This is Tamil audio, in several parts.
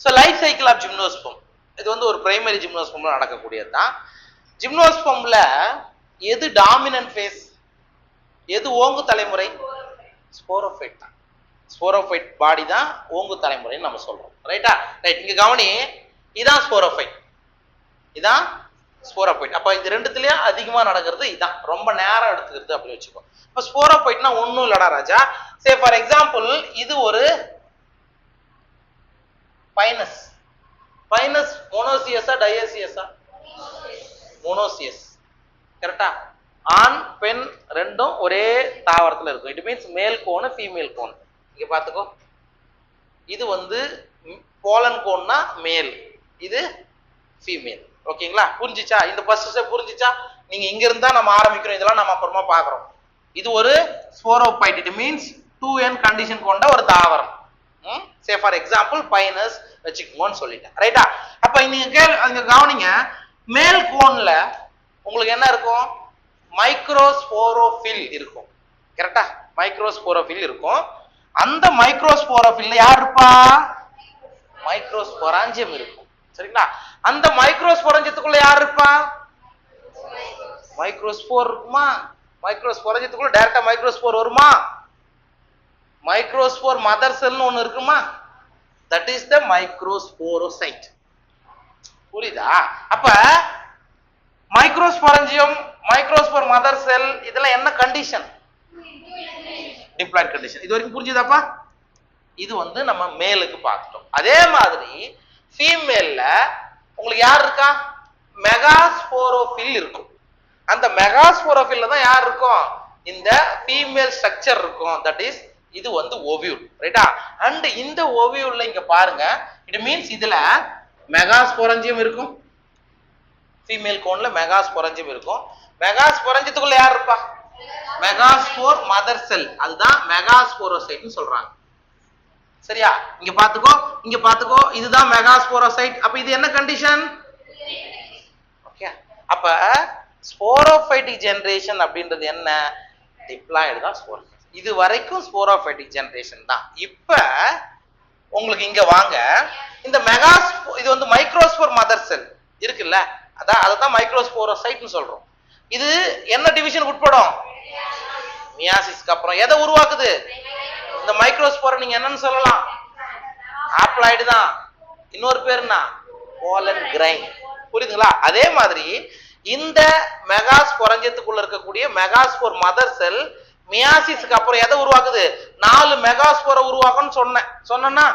So life cycle of gymnosperm இது வந்து ஒரு பிரைமரி ஜிம்னோஸ்பம்ல நடக்கக்கூடியது தான். ஜிம்னோஸ்பம்ல எது டாமினன்ட் ஃபேஸ், எது ஓங்கு தலைமுறை? ஸ்போரோஃபைட் தான். ஸ்போரோஃபைட் பாடி தான் ஓங்கு தலைமுறைன்னு நம்ம சொல்றோம். ரைட்டா? ரைட். இங்க கவனி, இதான் ஸ்போரோஃபைட், இதான் ஸ்போரோஃபைட். அப்ப இது ரெண்டுத்துலயும் அதிகமா நடக்கிறது இதான், ரொம்ப நேரம் எடுத்துக்கிறது அப்படின்னு வச்சுக்கோ. இப்ப ஸ்போரோஃபைட்னா ஒன்னும் இல்லடா ராஜா. சே ஃபார் எக்ஸாம்பிள் இது ஒரு பைனஸ். பைனஸ் மோனோசியஸா டயோசியஸா? மோனோசியஸ். கரெக்டா? ஆண் பெண் ரெண்டும் ஒரே தாவரத்துல இருக்கும். இட் மீன்ஸ் மேல் கோன் ஃபீமேல் கோன். இங்க பாத்துக்கோ, இது வந்து போலன் கோன்னா மேல், இது ஃபீமேல். ஓகேங்களா? புரிஞ்சிச்சா? இந்த ஃபர்ஸ்ட் ஸ்டெப் புரிஞ்சிச்சா? நீங்க இங்க இருந்தா நம்ம ஆரம்பிக்கிறோம், இதெல்லாம் நம்ம அப்புறமா பாக்குறோம். இது ஒரு sporophyte. It means 2n condition கொண்ட ஒரு தாவரம். சே ஃபார் எக்ஸாம்பிள் பைனஸ் வச்சுக்கோன்னு சொல்லிட்டேன். ரைட்டா? அப்ப நீங்க கவனிங்க, மேல் கோன்ல உங்களுக்கு என்ன இருக்கும்? மைக்ரோஸ்போரோஃபில் இருக்கும். கரெக்டா? மைக்ரோஸ்போரோஃபில் இருக்கும். அந்த மைக்ரோஸ்போரோஃபில்ல யார் இருப்பா? மைக்ரோஸ்பொராஞ்சியம் இருக்கும். சரிங்களா? அந்த மைக்ரோஸ்பொராஞ்சியத்துக்குள்ள யார் இருப்பா? மைக்ரோஸ்போர் இருக்குமா? மைக்ரோஸ்பொராஞ்சியத்துக்குள்ள டைரக்டா மைக்ரோஸ்போர் வருமா? மைக்ரோஸ்போர் மதர் செல்னு ஒண்ணு இருக்குமா? That is the microsporocyte. புரியுதா? அப்ப மைக்ரோஸ்பொராஞ்சியம், மைக்ரோஸ்போர் மதர் செல் இதெல்லாம் என்ன கண்டிஷன்? Diploid condition. இது வரைக்கும் புரிஞ்சுதாப்பா? இது வந்து நம்ம மேலுக்கு பார்த்துட்டோம். அதே மாதிரி ஃபீமேல்ல உங்களுக்கு யார் இருக்கா? மெகாஸ்போரோஃபில் இருக்கும். அந்த மெகாஸ்போரோஃபில்ல தான் யார் இருக்கும்? இந்த ஃபீமேல் ஸ்ட்ரக்சர் இருக்கும். தட் இஸ் இது வந்து ஓவியூல். ரைட்டா? அண்ட் இந்த ஓவியூல்ல இங்க பாருங்க, இட் மீன்ஸ் இதுல மெகாஸ்பொராஞ்சியம் இருக்கும். ஃபீமேல் கோன்ல மெகாஸ்பொராஞ்சியம் இருக்கும். மெகாஸ்பொராஞ்சியத்துக்குள்ள யார் இருப்பா? மெகாஸ்போர் மதர் செல். அதுதான் மெகாஸ்போரோசைட்னு சொல்றாங்க. சரியா? இங்க பாத்துக்கோ, இங்க பாத்துக்கோ, இதுதான் மெகாஸ்போரோசைட். அப்ப இது என்ன கண்டிஷன்? ஓகே. அப்ப ஸ்போரோஃபைட்டிக் ஜெனரேஷன் அப்படின்றது என்ன? டிப்ளாய்டு தான் ஸ்போரோஃபைட். இது வரைக்கும் ஸ்போரோஃபைட்டிக் ஜெனரேஷன் தான். இப்ப உங்களுக்கு இங்க வாங்க, இந்த இது வந்து மைக்ரோஸ்போர் மதர் செல் இருக்குல்ல, அதான் மைக்ரோஸ்போரோசைட்னு சொல்றோம். இது என்ன டிவிஷன் உட்படும்? மியாசிஸ்க்கு அப்புறம் எதை உருவாக்குது? இந்த மைக்ரோஸ்போரை நீங்க என்னன்னு சொல்லலாம்? ஆப்ளாய்டு தான். இன்னொரு பேருனா போலன் கிரைன். புரியுதுங்களா? அதே மாதிரி இந்த மெகாஸ்பொராஞ்சியத்துக்குள்ள இருக்கக்கூடிய மெகாஸ்போர் மதர் செல் மியாசிஸ்க்கு அப்புறம் எதை உருவாக்குது? 4 மெகாஸ்போரை உருவாக்கும்னு சொன்னேன்னா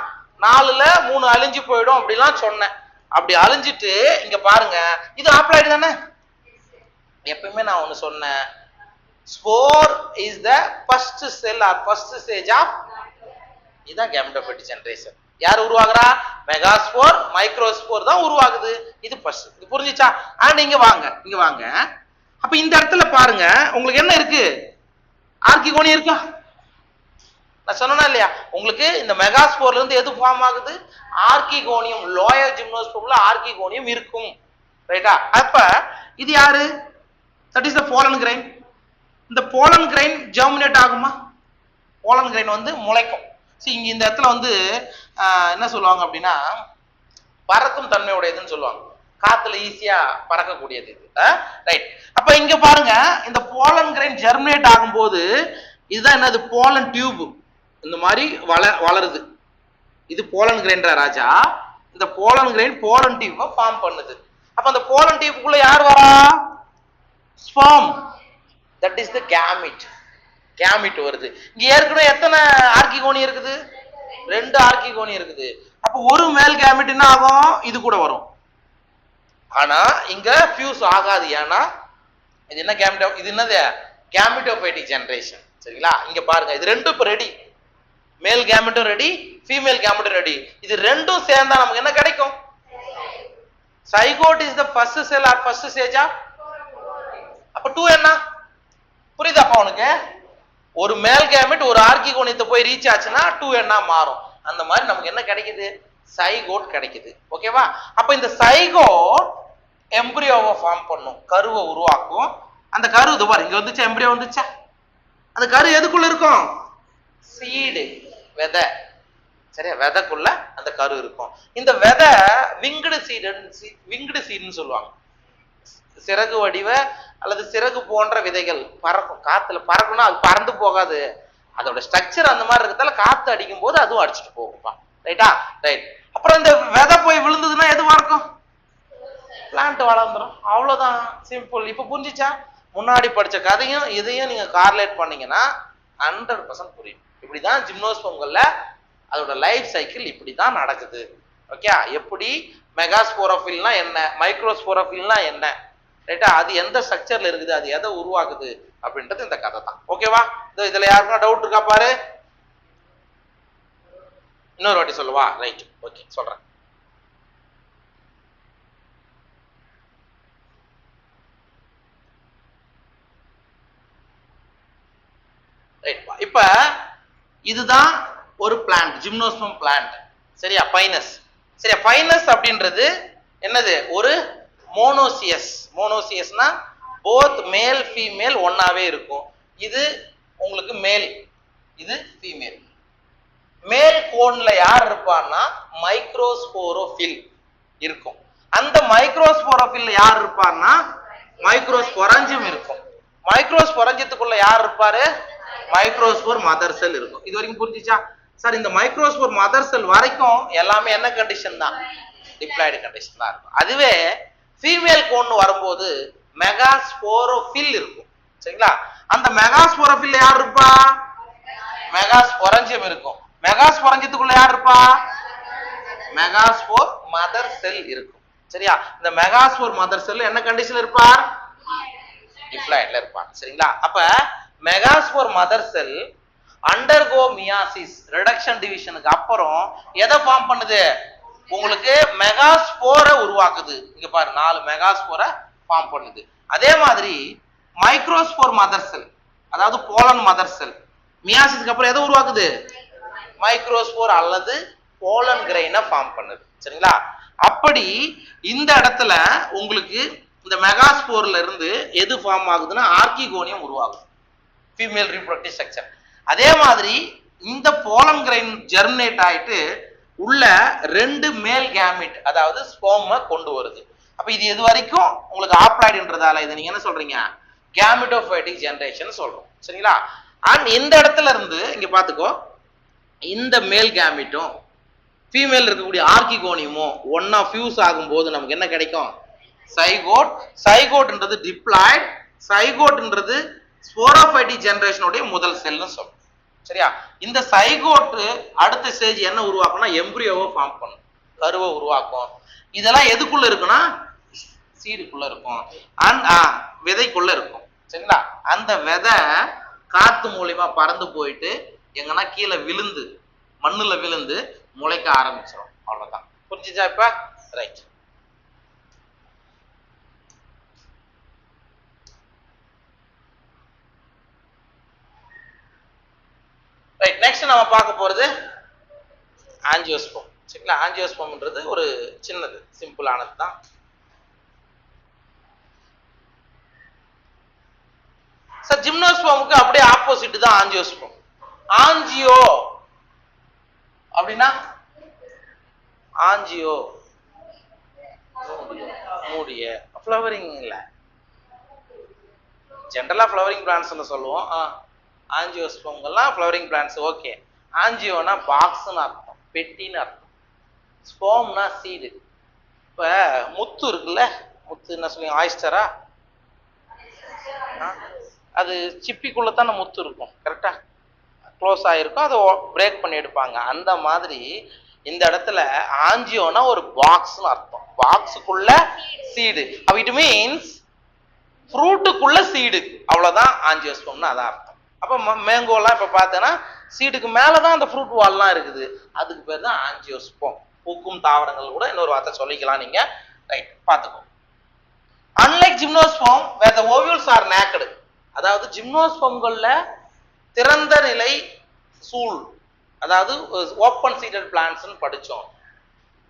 4ல 3 அழிஞ்சு போயிடும் அப்படிலாம் சொன்னேன். அப்படி அழிஞ்சிட்டு இங்க பாருங்க, இது ஆப்ளாய்டு தானே. எப்பயுமே நான் ஒண்ணு சொன்னேன், spore is the first cell or first stage of, இதுதான் கேமெட்டோஃபைட்டிக் ஜெனரேஷன். யார் உருவாகுறா? மெகாஸ்போர் மைக்ரோஸ்போர் தான் உருவாகுது. இது ஃபர்ஸ்ட். இது புரிஞ்சிச்சா? அண்ட் இங்க வாங்க. அப்ப இந்த இடத்துல பாருங்க, உங்களுக்கு என்ன இருக்கு? ஆர்கிகோனி இருக்கா? நான் சொன்னா இல்லையா, உங்களுக்கு இந்த மெகாஸ்போர்ல இருந்து எது ஃபார்ம் ஆகுது? ஆர்கிகோனியம். லோயர் ஜிம்னோஸ்போர்ல ஆர்கிகோனியம் இருக்கும். ரைட்டா? அப்ப இது யாரு? That is the pollen grain. இந்த போலன் கிரைன் ஜெர்மினேட் ஆகுமா? போலன் கிரைன் வந்து முளைக்கும். இங்க இந்த இடத்துல வந்து என்ன சொல்லுவாங்க அப்படின்னா, பறக்கும் தன்மையுடையதுன்னு சொல்லுவாங்க. காத்துல ஈஸியா பறக்கக்கூடியது. ரைட். அப்ப இங்க பாருங்க, இந்த போலன் கிரைன் ஜெர்மினேட் ஆகும்போது இதுதான் என்னது? Pollen tube. இந்த மாதிரி வளருது. இது போலன் கிரைன்டா ராஜா. இந்த போலன் கிரைன் போலன் டியூபை ஃபார்ம் பண்ணுது. அப்ப அந்த போலன் டியூபுக்குள்ள யார் வரா? Sperm. That is the gamete. Gamete வருது. இங்க ஏற்கனவே எத்தனை ஆர்கிகோனி இருக்குது? 2 ஆர்கிகோனி இருக்குது. அப்ப ஒரு மேல் கேமிட் என்ன ஆகும்? இது கூட வரும். ஆனா இங்க ஃபியூஸ் ஆகாது. ஏன்னா இது என்ன கேமிட்டோ, இது என்னது? Gametophytic generation. சரிங்களா? இங்க பாருங்க, இது ரெண்டும் இப்ப ரெடி. மேல் கேமெட்டும் ரெடி, ஃபீமேல் கேமெட்டும் ரெடி. இது ரெண்டும் சேர்ந்தா நமக்கு என்ன கிடைக்கும்? Zygote is the first cell or first stage of. அப்ப 2 என்ன? புரியுதாப்பா உனக்கு? ஒரு மேல் கேமெட் ஒரு ஆர்கிகோனியத்தை போய் ரீச் ஆச்சுன்னா 2 என்ன மாறும். அந்த மாதிரி நமக்கு என்ன கிடைக்குது? சைகோட் கிடைக்குது. ஓகேவா? அப்ப இந்த சைகோட் எம்பிரியோவை ஃபார்ம் பண்ணும், கருவை உருவாக்கும். அந்த கரு இது பாரு, இங்க வந்துச்சா? எம்பிரியோ வந்துச்சா? அந்த கரு எதுக்குள்ள இருக்கும்? சீடு, விதை. சரியா? விதைக்குள்ள அந்த கரு இருக்கும். இந்த விதை விங்டு சீடுன்னு சொல்லுவாங்க. சிறகு வடிவ அல்லது சிறகு போன்ற விதைகள் பறக்கும், காத்துல பறக்கணும், அது பறந்து போகாது, அதோட ஸ்ட்ரக்சர் அந்த மாதிரி இருக்கிறதால காத்து அடிக்கும் போது அதுவும் அடிச்சுட்டு போகும்பா. ரைட்டா? ரைட். அப்புறம் இந்த விதை போய் விழுந்ததுன்னா எதுவா இருக்கும்? பிளான்ட் வளர்ந்துடும். அவ்வளவுதான், சிம்பிள். இப்ப புரிஞ்சிச்சா? முன்னாடி படிச்ச கதையும் இதையும் நீங்க கார்லேட் பண்ணீங்கன்னா 100% புரியும். இப்படிதான் ஜிம்னோஸ்போம்கள்ல அதோட லைஃப் சைக்கிள் இப்படிதான் நடக்குது. ஓகே? எப்படி மெகாஸ்போரோஃபில்னா என்ன, மைக்ரோஸ்போரோஃபில்னா என்ன, ரைட்டா, அது எந்த ஸ்ட்ரக்சர்ல இருக்குது, அது எதை உருவாக்குது அப்படின்றது இந்த கதை தான். ஓகேவா? இதுல யாருக்கும் டவுட் இருக்கா பாரு. இன்னொரு வாட்டி சொல்லுவா. ரைட், ஓகே, சொல்றேன். இப்ப இதுதான் ஒரு பிளான்ட், ஜிம்னோஸ்பம் பிளான்ட். சரியா? பைனஸ். சரியா? பைனஸ் அப்படின்றது என்னது? ஒரு மோனோசியஸ். மோனோசியஸ்னா போத் மேல் ஃபீமேல் ஒன்னாவே இருக்கும். இது உங்களுக்கு மேல், இது ஃபீமேல். மேல் கோன்ல யார் இருப்பான்னா மைக்ரோஸ்போரோஃபில் இருக்கும். அந்த மைக்ரோஸ்போரோஃபில் யார் இருப்பான்னா மைக்ரோஸ்பொரஞ்சியம் இருக்கும். மைக்ரோஸ்பொரஞ்சியத்துக்குள்ள யார் இருப்பாரு? மைக்ரோஸ்போர் மதர் செல் இருக்கும். இது வரைக்கும் புரிஞ்சிச்சா சார்? இந்த மைக்ரோஸ்போர் மதர் செல் வரைக்கும் எல்லாமே என்ன கண்டிஷன் தான்? டிப்ளாய்டு கண்டிஷன் தான் இருக்கும். அதுவே ஃபீமேல் கோன் வரும்போது மெகாஸ்போரோஃபில் இருக்கும். சரிங்களா? அந்த மெகாஸ்போரோஃபில் யார் இருப்பா? மெகாஸ்பொரஞ்சியம் இருக்கும். மெகாஸ்பொரஞ்சியத்துக்குள்ள யார் இருப்பா? மெகாஸ்போர் மதர் செல் இருக்கும். சரியா? இந்த மெகாஸ்போர் மதர் செல் என்ன கண்டிஷன்ல இருப்பார்? டிப்ளாய்ட்ல இருப்பார். சரிங்களா? அப்ப megaspore mother cell undergo meiosis reduction டிவிஷனுக்கு அப்புறம் எதை ஃபார்ம் பண்ணுது? உங்களுக்கு மெகாஸ்போரை உருவாக்குது. இங்க பாரு, 4 மெகாஸ்போரை ஃபார்ம் பண்ணுது. அதே மாதிரி மைக்ரோஸ்போர் மதர் செல், அதாவது போலன் மதர் செல், மியாசிஸ்க்கு அப்புறம் எதை உருவாக்குது? மைக்ரோஸ்போர் அல்லது போலன் கிரெயினை ஃபார்ம் பண்ணுது. சரிங்களா? அப்படி இந்த இடத்துல உங்களுக்கு இந்த மெகாஸ்போர்ல இருந்து எது ஃபார்ம் ஆகுதுன்னா ஆர்கிகோனியம் உருவாகுது, ஃபீமேல் ரீப்ரொடக்டிவ் ஸ்ட்ரக்சர். அதே மாதிரி இந்த போலன் கிரெயின் ஜெர்மினேட் ஆயிட்டு உள்ள 2 மேல் கேமிட், அதாவது ஸ்பெர்மை கொண்டு வருது. அப்ப இது எது வரைக்கும் உங்களுக்கு ஆப்ளாய்டுன்றதால இதை நீங்க என்ன சொல்றீங்க? கேமிட்டோஃபைட்டிக் ஜெனரேஷன் சொல்றோம். சரிங்களா? அண்ட் இந்த இடத்துல இருந்து இங்க பாத்துக்கோ, இந்த மேல் கேமிட்டும் ஃபீமேல் இருக்கக்கூடிய ஆர்கிகோனியமும் ஒன்னா ஃபியூஸ் ஆகும்போது நமக்கு என்ன கிடைக்கும்? சைகோட். சைகோட்ன்றது டிப்ளாய்ட், சைகோட்ன்றது ஸ்போரோஃபைட்டிக் ஜெனரேஷனுடைய முதல் செல்னு சொல்றோம். சரியா? இந்த சைகோட்டு அடுத்த ஸ்டேஜ் என்ன உருவாக்கும்னா எம்பிரியோவை ஃபார்ம் பண்ணும், கருவை உருவாக்கும். இதெல்லாம் எதுக்குள்ள இருக்குன்னா சீடுக்குள்ள இருக்கும், அண்ட் விதைக்குள்ள இருக்கும். சரிங்களா? அந்த விதை காத்து மூலியமா பறந்து போயிட்டு எங்கன்னா கீழே விழுந்து மண்ணுல விழுந்து முளைக்க ஆரம்பிச்சிடும். அவ்வளவுதான். புரிஞ்சுச்சா இப்ப? ரைட். ரைட். நெக்ஸ்ட் நம்ம பார்க்க போறது ஆஞ்சியோஸ்போம். சரிங்களா? ஆஞ்சியோஸ்போம்ன்றது ஒரு சின்னது, சிம்பிளானது தான். சார் ஜிம்னோஸ்போமுக்கு அப்படியே ஆப்போசிட் தான் ஆஞ்சியோஸ்போம். ஆஞ்சியோ அப்படின்னா ஆஞ்சியோ மூடிய ஃப்ளவரிங் இல்ல, ஜென்ரலா ஃப்ளவரிங் பிளான்ட்ஸ் சொல்லுவோம். ஆஞ்சியோஸ்போம்கள்லாம் ஃப்ளவரிங் பிளான்ட்ஸ். ஓகே. ஆஞ்சியோனா பாக்ஸ்னு அர்த்தம், பெட்டின்னு அர்த்தம். ஸ்போம்னா சீடு. இப்ப முத்து இருக்குல்ல, முத்து என்ன சொல்லுங்க, ஆயிஸ்டரா, அது சிப்பிக்குள்ள தானே முத்து இருக்கும், கரெக்டா? க்ளோஸ் ஆகிருக்கும், அதை பிரேக் பண்ணி எடுப்பாங்க. அந்த மாதிரி இந்த இடத்துல ஆஞ்சியோனா ஒரு பாக்ஸ்னு அர்த்தம், பாக்ஸுக்குள்ள சீடு. அப்ப இட் மீன்ஸ் ஃப்ரூட்டுக்குள்ள சீடு, அவ்வளவுதான் ஆஞ்சியோஸ்போம்னு அதான் அர்த்தம். அப்ப மேங்கோலாம் இப்ப பார்த்தேன்னா சீடுக்கு மேலதான் அந்த ஃப்ரூட் வால்லாம் இருக்குது, அதுக்கு பேர் தான் ஆஞ்சியோஸ்போம். பூக்கும் தாவரங்கள் கூட இன்னொரு வார்த்தை சொல்லிக்கலாம் நீங்க. ரைட், பார்த்துக்கோ. Unlike gymnosperm where the ovules are naked, அதாவது ஜிம்னோஸ்போம்கள்ல திறந்த நிலை சூழ், அதாவது ஓப்பன் சீடட் பிளான்ட்ஸ்னு படிச்சோம்.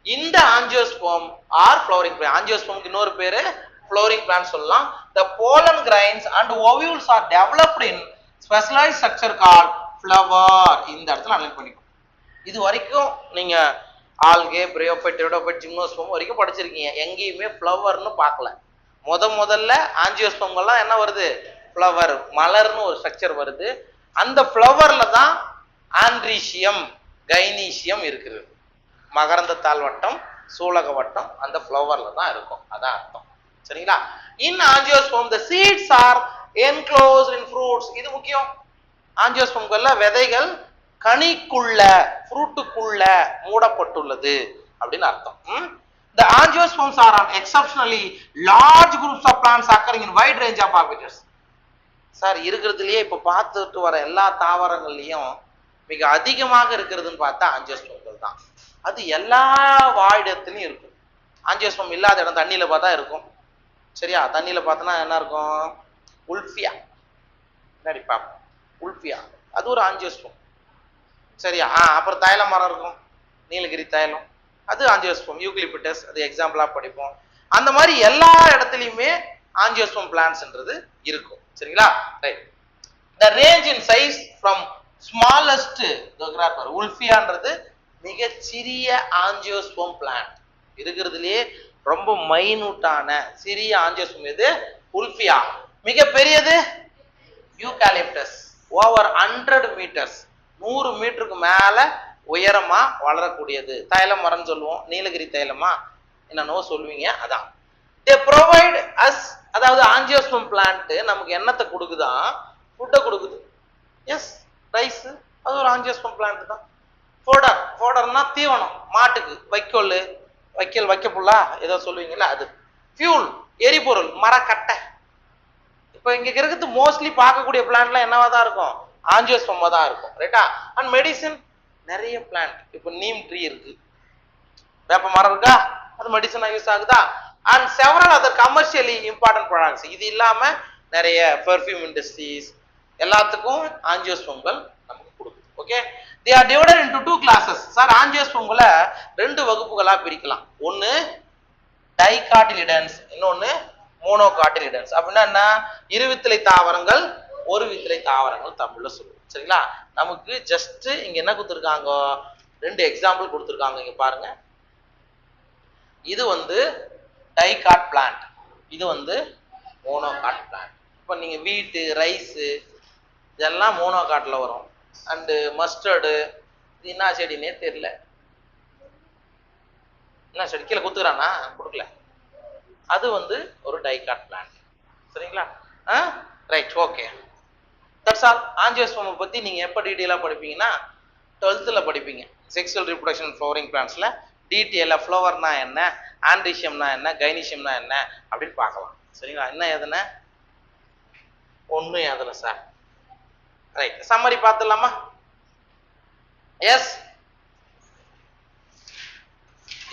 இந்த ஆஞ்சியோஸ்போம் ஆர் ஃப்ளவரிங் பிளான்ட். ஆஞ்சியோஸ்போம்க்கு இன்னொரு பேரு ஃப்ளவரிங் பிளான்ட் சொல்லலாம். The pollen grains and ovules are developed in specialized structure called flower. இந்த இடத்துல அலைன் பண்ணிக்கோ. இது வரைக்கும் நீங்க ஆல்கே, பிரயோஃபைட், டெரிடோஃபைட், ஜிம்னோஸ்போம் வரைக்கும் படிச்சிருக்கீங்க. எங்கேயுமே ஃப்ளவர்னு பார்க்கல. முதல்ல ஆஞ்சியோஸ்போம்கள்லாம் என்ன வருது? ஃப்ளவர், மலர்னு ஒரு ஸ்ட்ரக்சர் வருது. அந்த ஃப்ளவர்ல தான் ஆண்ட்ரீசியம், கைனீசியம் இருக்குது. மகரந்த தாள் வட்டம், சூலக வட்டம் அந்த ஃப்ளவர்ல தான் இருக்கும். அதான் அர்த்தம். சரிங்களா? இன் angiosperm the seeds are enclosed in fruits. இது முக்கியம். ஆஞ்சியோஸ்போம்கள்ல விதைகள் கனிக்குள்ள, ஃப்ரூட்டுக்குள்ள மூடப்பட்டுள்ளது அப்படின்னு அர்த்தம். The angiosperms are an exceptionally large groups of plants occurring in wide range of habitats. Sir, இருக்கிறதுலயே இப்ப பார்த்துட்டு வர எல்லா தாவரங்கள்லயும் மிக அதிகமாக இருக்கிறதுன்னு பார்த்தா ஆஞ்சியோஸ்போம்கள் தான். அது எல்லா வாழிடத்துலயும் இருக்கும். ஆஞ்சியோஸ்போம் இல்லாத இடம் தண்ணியில பார்த்தா இருக்கும். சரியா? தண்ணியில பார்த்தோன்னா என்ன இருக்கும்? உல்ஃபியா. என்னடி பார்ப்போம், உல்ஃபியா அது ஒரு ஆஞ்சியோஸ்போம். சரியா? அப்புறம் தைல மரம் இருக்கும், நீலகிரி தைலம், அது ஆஞ்சியோஸ்போம். யூக்லிப்டஸ் அது எக்ஸாம்பிளா படிப்போம். அந்த மாதிரி எல்லா இடத்துலையுமே ஆஞ்சியோஸ்போம் பிளான்ட்ஸ்ன்றது இருக்கும். சரிங்களா? Right. The range in size from smallest, உல்ஃபியான்றது மிகச்சிறிய ஆஞ்சியோஸ்போம் பிளான்ட். இருக்கிறதுலேயே ரொம்ப மைனூட்டான சிறிய ஆஞ்சியோஸ்போம் எது? உல்ஃபியா. மிக பெரியது யூகாலிப்டஸ், ஓவர் 100 மீட்டர்ஸ், 100 மீட்டருக்கு மேல உயரமா வளரக்கூடியது. தைலம் மரம் சொல்லுவோம், நீலகிரி தைலமா என்னன்னோ சொல்லுவீங்க. அதான் they provide us, அதாவது ஆஞ்சியோஸ்போம் பிளான்ட் நமக்கு என்னத்தை கொடுக்குதான்? ஃபுட்டை கொடுக்குது. எஸ், ரைஸ் அது ஒரு ஆஞ்சியோஸ்போம் பிளான்ட் தான். ஃபோடர்னா தீவனம், மாட்டுக்கு வைக்கோல், வைக்கப்புல்லா ஏதோ சொல்லுவீங்கல்ல அது. ஃபியூல் எரிபொருள், மரக்கட்டை. இப்போ இங்க இருக்கிறது மோஸ்ட்லி பார்க்கக்கூடிய பிளான்ட்லாம் என்னவா தான் இருக்கும்? ஆஞ்சியோஸ்போமா தான் இருக்கும். ரைட்டா? அண்ட் மெடிசின் நிறைய பிளான்ட். இப்போ நீம் ட்ரீ இருக்கு, வேப்ப மரம் இருக்கா, அது மெடிசனா யூஸ் ஆகுதா? And several other commercially important products. இது இல்லாம நிறைய பெர்ஃப்யூம் இண்டஸ்ட்ரீஸ் எல்லாத்துக்கும் ஆஞ்சியோஸ்போம்கள் நமக்கு கொடுக்குது. Okay, they are divided into 2 classes. Sir, ஆஞ்சியோஸ்போம்களை 2 வகுப்புகளா பிரிக்கலாம். ஒன்னு டைகாட்டிலிடன்ஸ், இன்னொன்னு மோனோகாட்டிலிடன்ஸ். அப்படின்னா என்ன? இருவித்திலை தாவரங்கள், ஒரு வித்திலை தாவரங்கள் தமிழ்ல சொல்லுவோம். சரிங்களா? நமக்கு ஜஸ்ட் இங்க என்ன கொடுத்துருக்காங்க? 2 எக்ஸாம்பிள் கொடுத்துருக்காங்க. இங்க பாருங்க, இது வந்து டைகாட் பிளான்ட், இது வந்து மோனோகாட் பிளான்ட். இப்போ நீங்க வீட்டு, ரைஸ் இதெல்லாம் மோனோகாட்ல வரும். அண்டு மஸ்டர்டு, இது என்ன செடினே தெரியல. என்ன செடி? கீழே குத்துக்கிறானா? கொடுக்கல. அது வந்து ஒரு டைகாட் பிளான்ட். சரிங்களா? Right, okay. That's all. ஆஞ்சியோஸ்போமை பத்தி நீங்க எப்ப டீடைலா படிப்பீங்கன்னா 12th படிப்பீங்க. செக்ஷுவல் ரீப்ரொடக்ஷன் ஃப்ளவரிங் பிளான்ட்ஸ்ல டீடைலா ஃப்ளவர்னா என்ன, ஆண்ட்ரீசியம்னா என்ன, கைனீசியம்னா என்ன அப்படின்னு பார்க்கலாம். சரிங்களா? என்ன எதுனா ஒன்றும் எதுல சார். ரைட், சம்மரி பார்த்துடலாமா? எஸ்,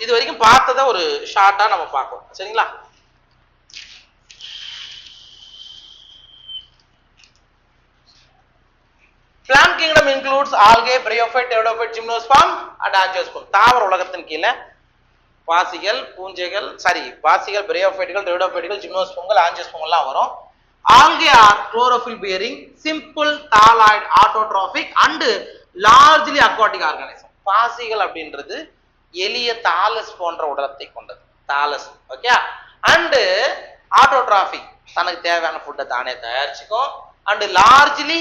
இது வரைக்கும் பார்த்தத ஒரு ஷார்ட்டா நம்ம பார்ப்போம். சரிங்களா? Plant kingdom includes algae, bryophyte, pteridophyte, gymnosperm and angiosperm. தாவர உலகத்தின் கீழே பாசிகள், பூஞ்சைகள், பாசிகள், பிரயோஃபைட்டுகள், டெரிடோஃபைட்டுகள், ஜிம்னோஸ்போம்கள், ஆஞ்சியோஸ்போம்லாம் வரும். Algae are chlorophyll bearing, simple thalloid, autotrophic and largely aquatic organism. பாசிகள் அப்படின்றது எளிய தாலஸ் போன்ற உடலத்தை கொண்டது. Thallus, okay. அண்ட் ஆட்டோட்ராபிக், தனக்கு தேவையான ஃபுட்டை தானே தயாரிச்சுக்கும். அண்ட் லார்ஜ்லி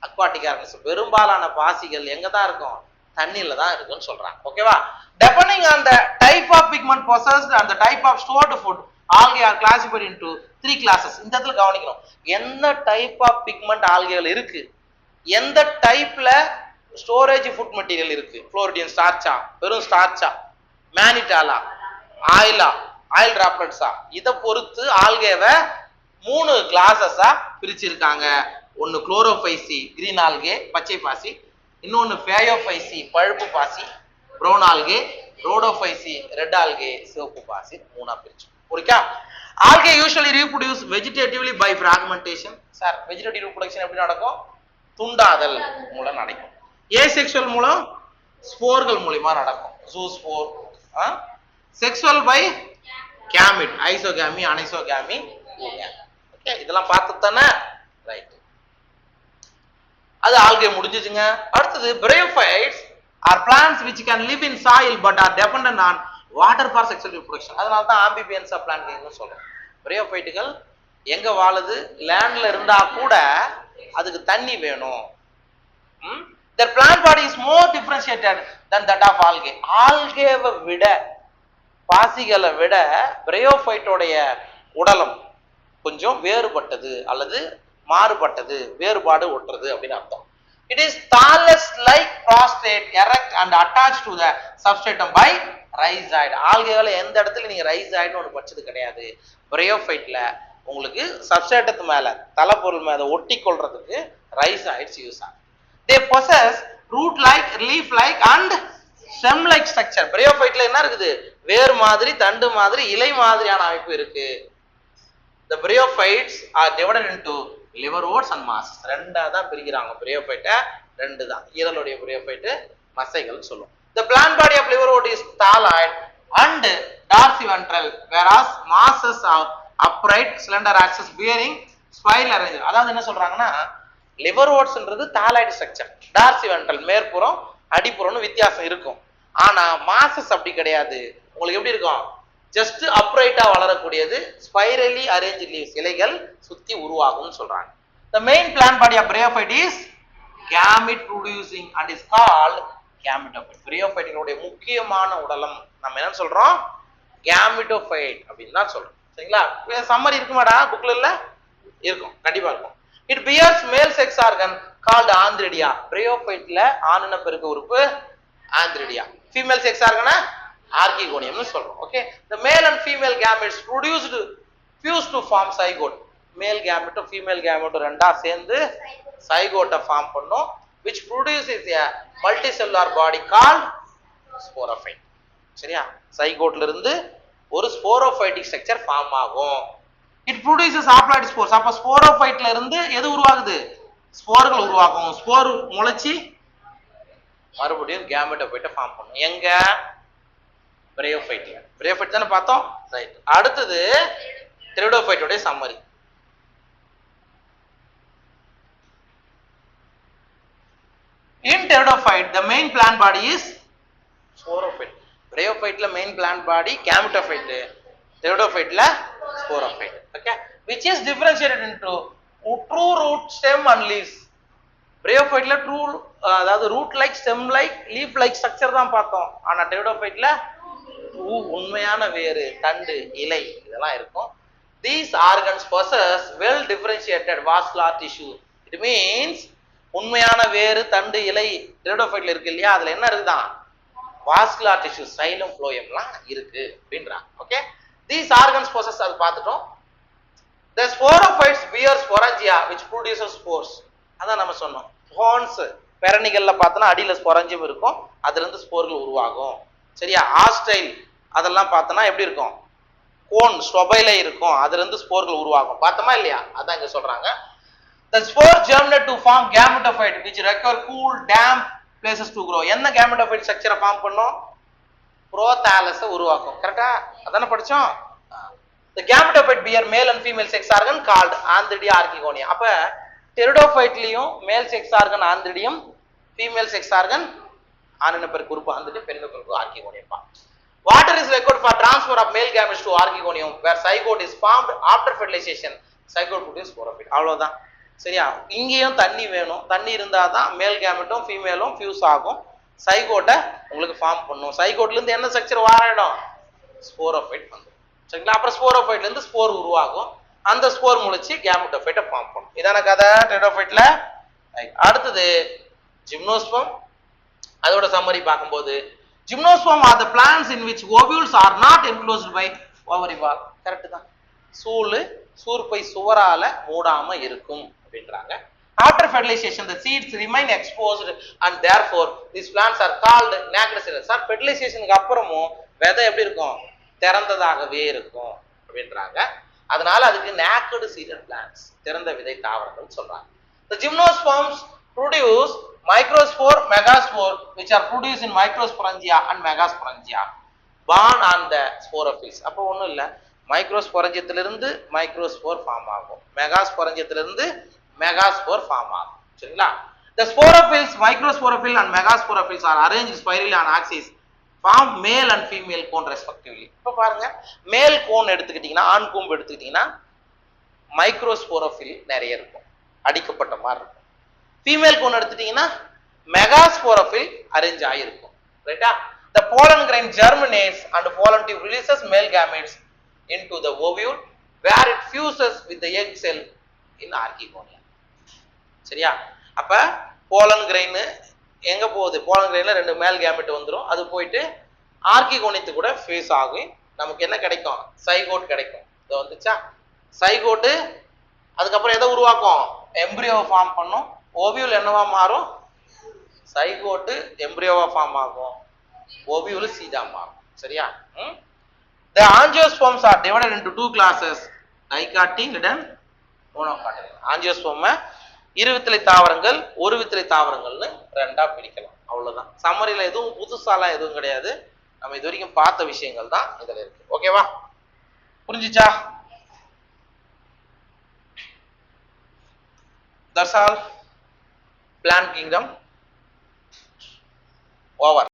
அக்வாட்டிக் ஆர்கனிசம், பெரும்பாலான பாசிகள் எங்க தான் இருக்கும்? தண்ணியில தான் இருக்குன்னு சொல்றாங்க. ஓகேவா? Depending on the type of pigment possessed and the type of stored food, algae are classified into 3 classes. இந்த இடத்துல கவனிக்கணும், எந்த டைப் ஆஃப் பிக்மெண்ட் ஆல்கேல இருக்கு, எந்த டைப்ல ஸ்டோரேஜ் ஃபுட் மெட்டீரியல் இருக்கு. புளோரிடியன் ஸ்டார்ச்சா, வெறும் ஸ்டார்ச்சா, மேனிட்டாலா, ஆயில் டிராப்லெட்ஸா, இதை பொறுத்து ஆல்கேவை 3 கிளாஸஸா பிரிச்சிருக்காங்க. ஒன்னு குளோரோபைசி, கிரீன் ஆல்கே, பச்சை பாசி. இன்னொன்னு ஃபேயோபைசி, பழுப்பு பாசி, brown algae. Rhodophyceae, red algae, சிவப்பு பாசி. 3ஆ பிரிச்சு. Okay. Algae usually reproduce vegetatively by fragmentation. Sir, vegetative reproduction எப்படி நடக்கும்? துண்டாதல் மூலம் நடக்கும். ஏசெக்சுவல் மூலம் ஸ்போர்கள் மூலமா நடக்கும். Zoospore. Sexual by gamete, isogamy, anisogamy. Okay, இதெல்லாம் பார்த்து தானே? ரைட், அது ஆல்கே முடிஞ்சிச்சுங்க. அடுத்தது bryophytes are plants which can live in soil but are dependent on water for sexual reproduction. அதனால தான் ஆம்பிபியன்ஸா பிளான்ட்னு சொல்றோம். பிரையோஃபைட்டுகள் எங்க வாழுது? லேண்ட்ல இருந்தா கூட அதுக்கு தண்ணி வேணும். Their plant body is more differentiated than that of algae. ஆல்கேவை விட, பாசிகளை விட பிரையோஃபைட்டோடைய உடலம் கொஞ்சம் வேறுபட்டது அல்லது மாறுபட்டது, வேறுபாடு ஒட்டுறது அப்படின்னு அர்த்தம். It is thallus-like prostate, erect and attached to the substratum by rhizoid. ஆல்கேல எந்த இடத்துல நீங்க rhizoid ஒன்று படிச்சது கிடையாது. பிரையோஃபைட்ல உங்களுக்கு சப்ஸ்ட்ரேட்டத்து மேல, தலைப்பொருள் மேல ஒட்டி கொள்றதுக்கு rhizoids யூஸ் ஆகும். They possess root-like, leaf-like and stem-like structure. பிரையோஃபைட்ல என்ன இருக்குது? வேர் மாதிரி, தண்டு மாதிரி, இலை மாதிரியான அமைப்பு இருக்கு. The bryophytes are divided into liverworts and masses. ரெண்டா தான் பிரிக்கிறாங்க பிரையோஃபைட்டை, ரெண்டு தான். ஈரலுடைய பிரையோஃபைட், மசைகள் சொல்லுவோம். The plant body of liverwort is thalloid and dorsiventral, whereas masses are upright slender axis bearing spiral arrangement. அதாவது என்ன சொல்றாங்கன்னா, liverwortsன்றது thalloid structure, dorsiventral மேற்புறம் அடிப்புறம்னு வித்தியாசம் இருக்கும். ஆனா மாசஸ் அப்படி கிடையாது. உங்களுக்கு எப்படி இருக்கும்? ஜஸ்ட் அப்ரைட்டா வளரக்கூடியது, ஸ்பைரலி அரேஞ்ச் லீவ்ஸ், இலைகள் சுத்தி உருவாகும்னு சொல்றாங்க. The main plant body of bryophyte is gamete producing and is called gametophyte. bryophyteகளுடைய முக்கியமான உடலம் நம்ம என்ன சொல்றோம்? gametophyte அப்படின்னு தான் சொல்றோம். சரிங்களா? சம்மரி இருக்குமாடா புக்ல? இல்ல இருக்கும், கண்டிப்பா இருக்கும். It bears male sex organ called antheridia. bryophyteல ஆணின பெருக்க உறுப்பு antheridia, female sex organ ஆர்கிகோனியம்னு சொல்றோம். Okay, the male and female gametes fuse to form zygote. மேல் கேமெட்டும் ஃபீமேல் கேமெட்டும் ரெண்டா சேர்ந்து சைகோட்டை ஃபார்ம் பண்ணும், which produces a multicellular body called sporophyte. சரியா? சைகோட்ல இருந்து ஒரு ஸ்போரோஃபைட்டிக் ஸ்ட்ரக்சர் ஃபார்ம் ஆகும். It produces haploid spores. அப்ப ஸ்போரோஃபைட்ல இருந்து எது உருவாகுது? ஸ்போர்கள் உருவாகும். ஸ்போர் முளைச்சி மறுபடியும் கேமெட்டோஃபைட்டை ஃபார்ம் பண்ணும். எங்க? பிரையோஃபைட்ல. பிரையோஃபைட் தானே பார்த்தோம், ரைட். அடுத்தது டெரிடோஃபைட்டோட summary. In pteridophyte, the main plant body is sporophyte. Bryophyteல main plant body gametophyte, pteridophyteல sporophyte. Okay, which is differentiated into true root, stem and leaves. Bryophyteல true அதாவது root like, stem like, leaf like structure தான் பார்த்தோம். ஆனா pteridophyteல உண்மையான வேறு, தண்டு, இலை இதெல்லாம் இருக்கும். These organs possess well differentiated vascular tissue. It means உண்மையான வேறு, தண்டு, இலை டெரிடோஃபைட்ல இருக்கு இல்லையா, அதுல என்ன இருக்குதான்? வாஸ்குலர் டிஷ்யூ, சைலம் ஃப்ளோயம்லாம் இருக்கு அப்படின்றாங்க. ஓகே, these organs possess, அது பார்த்துட்டோம். The sporophytes bear sporangia which produces spores. அதான் நம்ம சொன்னோம், ஹார்ன்ஸ் பெரனிகல்ல பார்த்தோன்னா அடியில ஸ்பொரஞ்சியம் இருக்கும், அதுல இருந்து ஸ்போர்கள் உருவாகும். சரியா? ஆஸ்டைல் அதெல்லாம் பார்த்தோன்னா எப்படி இருக்கும்? கோன் ஸ்டொபைல இருக்கும், அதுல இருந்து ஸ்போர்கள் உருவாகும். பார்த்தோமா இல்லையா? அதான் இங்க சொல்றாங்க. The spore germinate to form gametophyte which require cool, damp places to grow. என்ன gametophyte structure ஃபார்ம் பண்ணும்? புரோதாலஸை உருவாக்கும். கரெக்டா? அதானே படிச்சோம். The gametophyte bear male and female sex organ called antheridia archegonia. அப்ப டெரிடோஃபைட்லயும் male sex organ antheridium, female sex organ ஆணின பெருக்கு உறுப்பு ஆந்திரிடியம், பெண்ணின பெருக்கு archegonium. Water is required for transfer of male gametes to archegonium where zygote is formed after fertilization. Zygote produces sporophyte. அவ்வளவுதான். சரியா? இங்கேயும் தண்ணி வேணும், தண்ணி இருந்தாதான் மேல் கேமெட்டும் ஃபீமேலும் ஃபியூஸ் ஆகும், சைகோட்டை உங்களுக்கு ஃபார்ம் பண்ணும். சைகோட்ல இருந்து என்ன ஸ்ட்ரக்சர் வாராயிடும்? ஸ்போரோஃபைட் வந்துடும். சரிங்களா? அப்புறம் ஸ்போரோஃபைட்ல இருந்து ஸ்போர் உருவாகும், அந்த ஸ்போர் முளைச்சி கேமெட்டோஃபைட்டை ஃபார்ம் பண்ணும். இதான கதை டெரிடோஃபைட்ல. அடுத்தது ஜிம்னோஸ்பம். அதோட சம்மரி பார்க்கும்போது, gymnosperm are the plants in which ovules are not enclosed by ovary wall. Correct தான். சூர்பை சுவரால மூடாம இருக்கும் அப்படின்றாங்க. After fertilization the seeds remain exposed and therefore these plants are called naked seeded. Sir ஃபெர்டிலைசேஷனுக்கு அப்புறமும் விதை எப்படி இருக்கும்? திறந்ததாகவே இருக்கும் அப்படின்றாங்க. அதனால அதுக்கு naked seeded plants, திறந்த விதை தாவரங்கள் சொல்றாங்க. The gymnosperms produce microspore, megaspore which are produced in microsporangia and megasporangia born on the sporophylls. அப்போ ஒண்ணும் இல்ல, மைக்ரோஸ்பொரஞ்சியத்திலிருந்து மைக்ரோஸ்போர் ஃபார்ம் ஆகும், மெகாஸ்பொரஞ்சியத்திலிருந்து மெகாஸ்போர் ஃபார்ம் ஆகும். சரிங்களா? The sporophylls, microsporophylls and megasporophylls are arranged spirally on axis, form male and female cone respectively. இப்போ பாருங்க மேல் கோன் எடுத்துக்கிட்டீங்கன்னா ஆண் கூம்பு எடுத்துக்கிட்டீங்கன்னா மைக்ரோஸ்போரோஃபில் நிறைய இருக்கும், அடிக்கப்பட்ட மாதிரி இருக்கும். ஃபீமேல் கோன் எடுத்துட்டீங்கன்னா மெகாஸ்போரோஃபில் அரேஞ்ச் ஆகிருக்கும். ரைட்டா? The pollen grain germinates and pollen tube releases male gametes into the ovule where it fuses with the egg cell in archegonia. சரியா? அப்ப போலன் கிரெயின் எங்க போகுது? போலன் கிரெயின்ல ரெண்டு மேல் கேமெட் வந்துடும், அது போயிட்டு ஆர்கிகோனியத்து கூட ஃபேஸ் ஆகும். நமக்கு என்ன கிடைக்கும்? சைகோட் கிடைக்கும். இது வந்துச்சா? சைகோட்டு அதுக்கப்புறம் எதை உருவாக்கும்? எம்பிரியோவை ஃபார்ம் பண்ணும். ஓவியூல் என்னவா மாறும்? சைகோட்டு எம்பிரியோவா ஃபார்ம் ஆகும், ஓவியூல் சீதா மாறும். சரியா? The angiosperms are divided into two classes, dicotyledon and monocotyledon. angiosperm இருவித்திலை தாவரங்கள் ஒரு வித்திலை தாவரங்கள்னு ரெண்டா பிரிக்கலாம். அவ்வளவுதான். சம்மரியில எதுவும் புதுசாலாம் எதுவும் கிடையாது, நம்ம இது வரைக்கும் பார்த்த விஷயங்கள் தான் இதுல இருக்கு. ஓகேவா? புரிஞ்சுச்சா? That's all. Plant kingdom over.